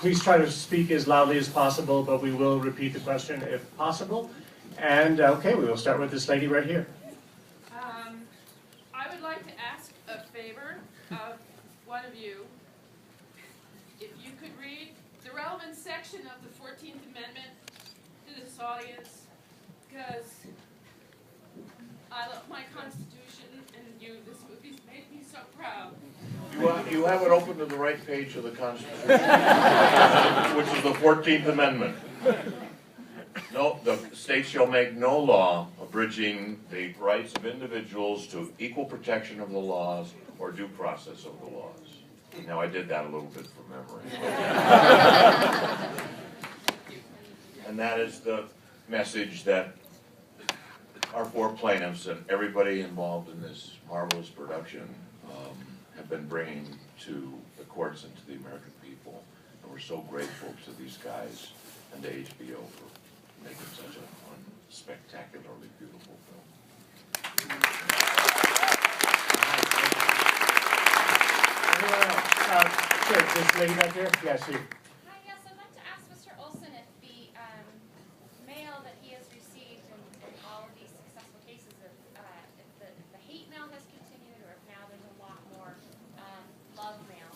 Please try to speak as loudly as possible, but we will repeat the question if possible. And okay, we will start with this lady right here. I would like to ask a favor of one of you. If you could read the relevant section of the 14th Amendment to this audience, because I love my Constitution, and this movie's made me so proud. You have it open to the right page of the Constitution, which is the 14th Amendment. No, the state shall make no law abridging the rights of individuals to equal protection of the laws or due process of the laws. Now, I did that a little bit from memory. And that is the message that our four plaintiffs and everybody involved in this marvelous production have been bringing to the courts and to the American people. And we're so grateful to these guys and to HBO for making such a fun, spectacularly beautiful film. Anyone else? Sure, this lady back there? Yes, you. Hi, yes, I'd like to ask Mr. Olson if the mail that he has received in all of these successful cases, if the hate mail has continued, or if now there's a lot more love mail.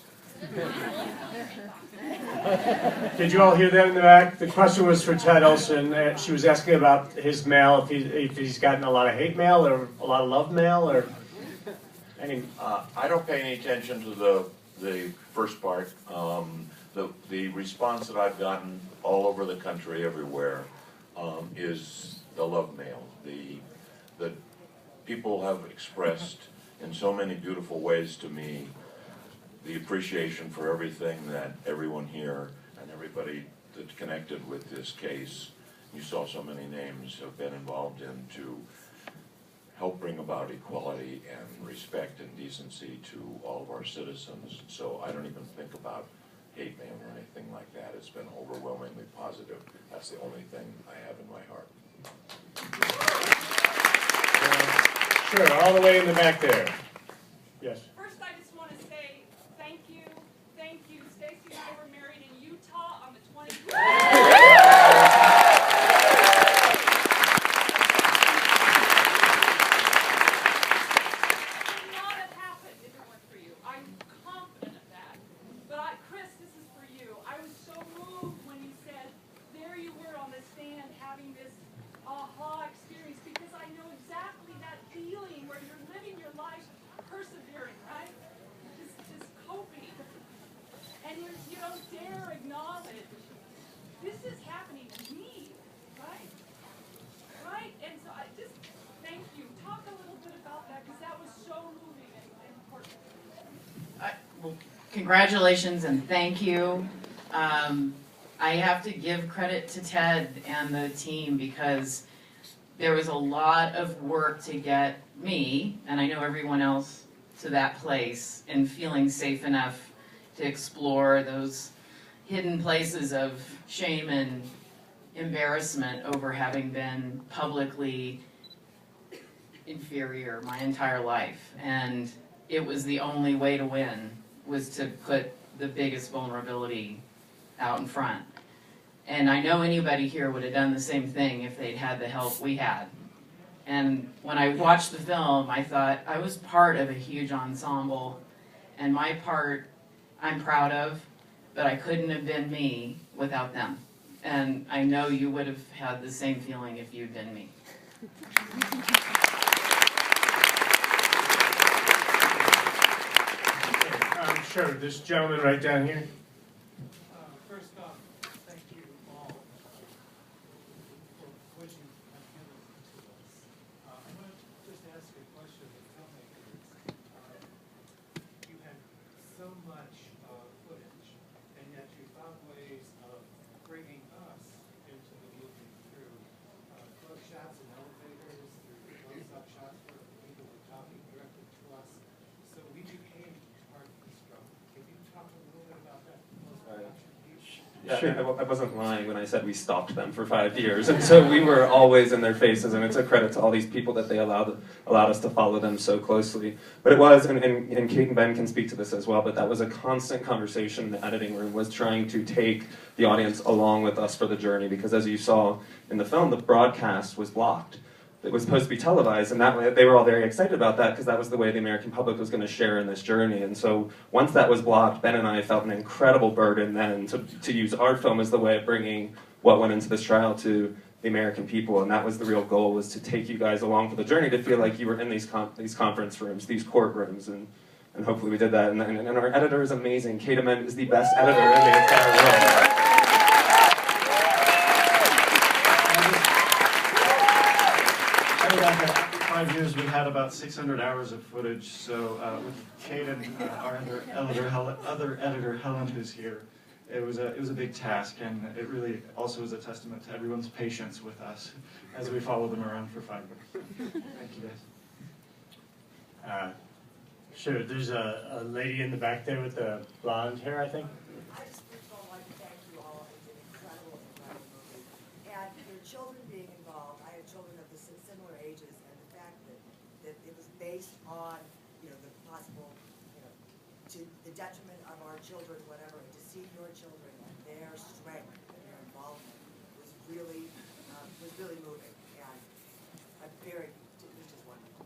Did you all hear that in the back? The question was for Ted Olson. She was asking about his mail, if he's gotten a lot of hate mail or a lot of love mail, or any. I don't pay any attention to the first part. The response that I've gotten all over the country, everywhere, is the love mail. The people have expressed in so many beautiful ways to me the appreciation for everything that everyone here and everybody that's connected with this case, you saw so many names, have been involved in to help bring about equality and respect and decency to all of our citizens. So I don't even think about hate mail or anything like that. It's been overwhelmingly positive. That's the only thing I have in my heart. Sure, all the way in the back there. Yes. First, I just want to say thank you. Thank you. Stacy and I were married in Utah on the 23rd. Persevering, right? Just coping. And you don't dare acknowledge this is happening to me, right? Right? And so I just thank you. Talk a little bit about that, because that was so moving and important. Well, congratulations and thank you. I have to give credit to Ted and the team, because there was a lot of work to get me, and I know everyone else, to that place and feeling safe enough to explore those hidden places of shame and embarrassment over having been publicly inferior my entire life. And it was the only way to win, was to put the biggest vulnerability out in front. And I know anybody here would have done the same thing if they'd had the help we had. And when I watched the film, I thought I was part of a huge ensemble, and my part I'm proud of, but I couldn't have been me without them. And I know you would have had the same feeling if you'd been me. Sure, this gentleman right down here. First off, thank you all for what you have given to us. I want to just ask a question of the filmmakers. You had so much footage, and yet you found ways of bringing us into the movie through close shots in elevators, through close-up shots where people were talking directly to us. So we became part of the struggle. Can you talk a little bit about that? Yeah, Sure. I wasn't lying when I said we stalked them for 5 years, and so we were always in their faces, and it's a credit to all these people that they allowed us to follow them so closely. But it was, and Kate and Ben can speak to this as well, but that was a constant conversation in the editing room, was trying to take the audience along with us for the journey, because as you saw in the film, the broadcast was blocked. It was supposed to be televised, and that way they were all very excited about that because that was the way the American public was going to share in this journey. And so once that was blocked, Ben and I felt an incredible burden then to use our film as the way of bringing what went into this trial to the American people. And that was the real goal, was to take you guys along for the journey, to feel like you were in these conference rooms, these courtrooms, and hopefully we did that. And our editor is amazing. Kate Ament is the best editor in the entire world. After 5 years, we've had about 600 hours of footage. So with Kate and our other editor Helen, who's here, it was a big task, and it really also is a testament to everyone's patience with us as we follow them around for 5 years. Thank you, guys. Sure, there's a lady in the back there with the blonde hair, I think. I just first of all like to thank you all. It's an incredible movie. And your children being involved, I have children of similar ages, and the fact that it was based on, the possible, to the detriment of our children, whatever, and to see your children and their strength and their involvement was really moving. And I'm very, it was just wonderful.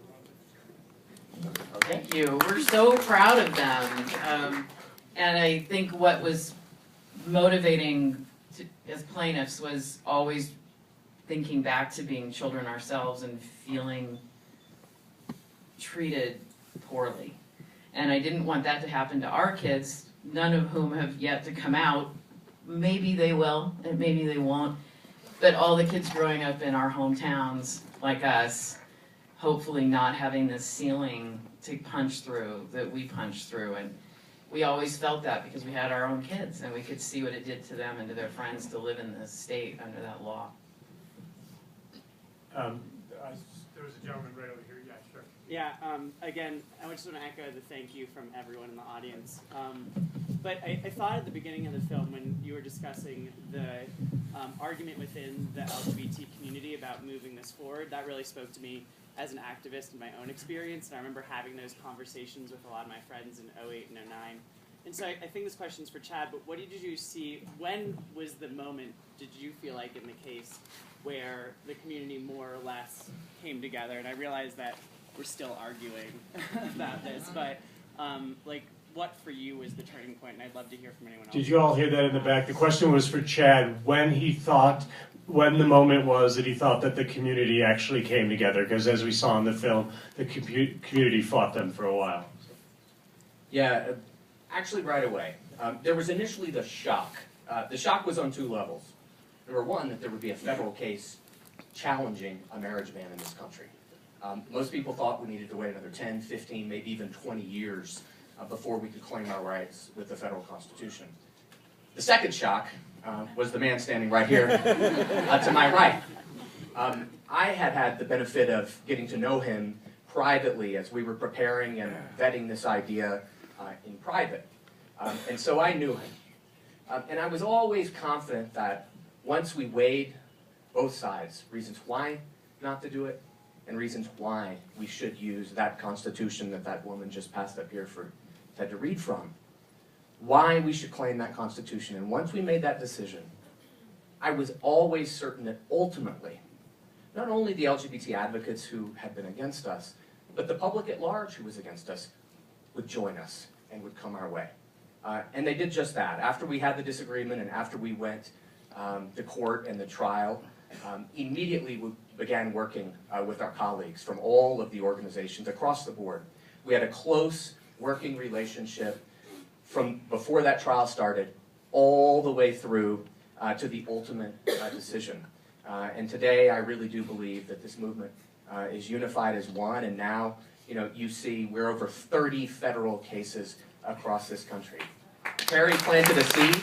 Thank you. Thank you. We're so proud of them. And I think what was motivating as plaintiffs was always thinking back to being children ourselves and feeling treated poorly. And I didn't want that to happen to our kids, none of whom have yet to come out. Maybe they will, and maybe they won't. But all the kids growing up in our hometowns, like us, hopefully not having this ceiling to punch through that we punched through. And we always felt that because we had our own kids and we could see what it did to them and to their friends to live in this state under that law. There was a gentleman right over here. Yeah, sure. Yeah, again, I just want to echo the thank you from everyone in the audience. But I thought at the beginning of the film, when you were discussing the argument within the LGBT community about moving this forward, that really spoke to me as an activist in my own experience. And I remember having those conversations with a lot of my friends in 08 and 09. And so I think this question's for Chad, but what did you see, when was the moment, did you feel like in the case, where the community more or less came together? And I realize that we're still arguing about this, but what for you was the turning point? And I'd love to hear from anyone else. Did you all hear that in the back? The question was for Chad, when the moment was that he thought that the community actually came together, because as we saw in the film, the community fought them for a while. Yeah, actually right away. There was initially the shock. The shock was on two levels. Number one, that there would be a federal case challenging a marriage ban in this country. Most people thought we needed to wait another 10, 15, maybe even 20 years before we could claim our rights with the federal Constitution. The second shock was the man standing right here to my right. I had the benefit of getting to know him privately as we were preparing and vetting this idea in private. And so I knew him. And I was always confident that once we weighed both sides, reasons why not to do it, and reasons why we should use that Constitution that woman just passed up here for Ted to read from, why we should claim that Constitution. And once we made that decision, I was always certain that ultimately, not only the LGBT advocates who had been against us, but the public at large who was against us would join us and would come our way. And they did just that. After we had the disagreement and after we went to court and the trial, immediately we began working with our colleagues from all of the organizations across the board. We had a close working relationship from before that trial started all the way through to the ultimate decision. And today I really do believe that this movement is unified as one, and now you see we're over 30 federal cases across this country. Terry planted a seed,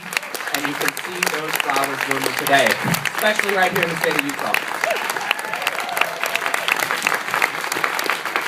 and you can see those flowers blooming today, especially right here in the state of Utah.